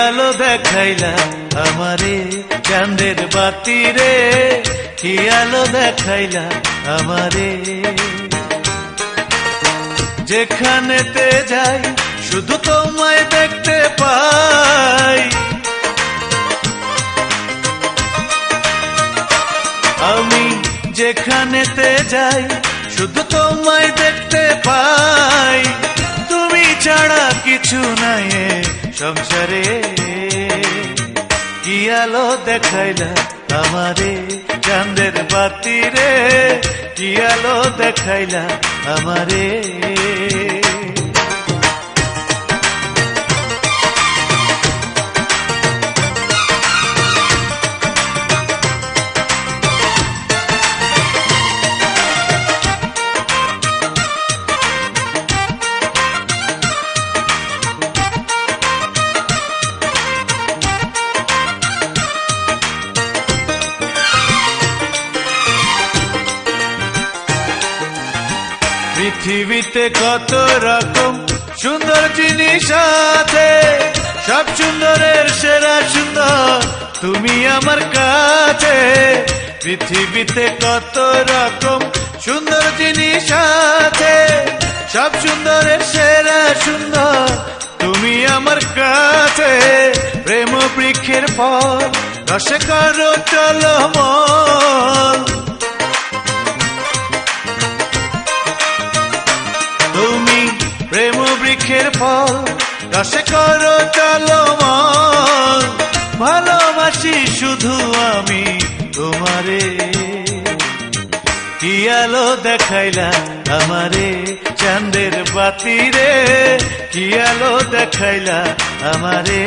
আলো দেখাইলা আমারে চাঁদের বাতি রে, কি আলো দেখাইলা আমারে। যেখানেতে যাই শুধু তোমায় দেখতে পাই, আমি যেখানেতে যাই শুধু তোমায় দেখতে পাই। তুমি ছাড়া কিছু নাই এ সংসারে, কি আলো দেখাইলা আমারে চাঁদের বাতি রে, কি আলো দেখাইলা আমারে। পৃথিবীতে কত রকম সুন্দর জিনিস আছে, সব সুন্দরের সেরা সুন্দর তুমি আমার কাছে। পৃথিবীতে কত রকম সুন্দর জিনিস আছে, সব সুন্দরের সেরা সুন্দর তুমি আমার কাছে। প্রেম বৃক্ষের ফল রসে করো টলমল, তুমি প্রেম বৃক্ষের ফল রসে করো টলমল। ভালোবাসি শুধু আমি তোমারে, কি আলো দেখাইলা আমারে চাঁদের বাতি রে, কি আলো দেখাইলা আমারে।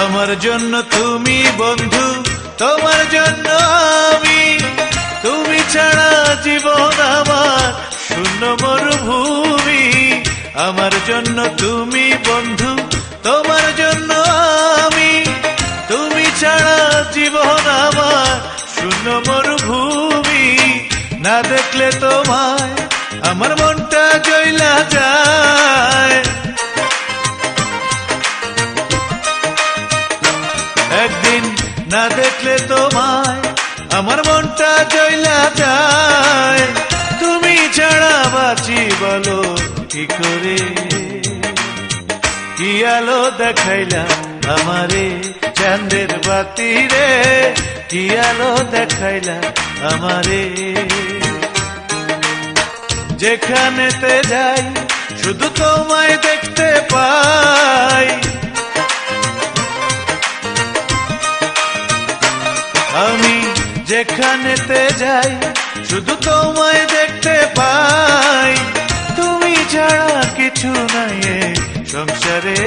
আমার জন্য তুমি বন্ধু, তোমার জন্য আমি, তুমি ছাড়া জীবন আমার শূন্য মরুভূমি। আমার জন্য তুমি বন্ধু, তোমার জন্য আমি, তুমি ছাড়া জীবন আমার শূন্য মরুভূমি। না দেখলে তোমায় আমার মনটা জ্বলা যায়, একদিন না দেখলে তোমায় আমার মনটা জ্বলা যায়। তুমি ছাড়া বাঁচি বলো কি করে, কি আলো দেখাইলা আমারে চাঁদের বাতি রে, কি আলো দেখাইলা আমারে। যেখানেতে যাই শুধু তোমায় দেখতে পাই, আমি যেখানেতে যাই শুধু তোমায় দেখতে পাই। তুমি ছাড়া কিছু নাই এ সংসারে,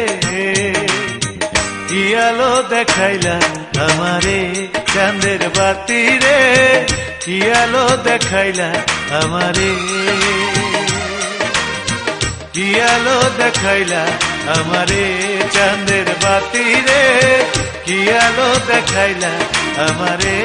কি আলো দেখাইলা আমারে চাঁদের বাতি রে, কি আলো দেখাইলা আমারে, কি আলো দেখাইলা আমারে চাঁদের বাতি রে, কি আলো দেখাইলা আমারে।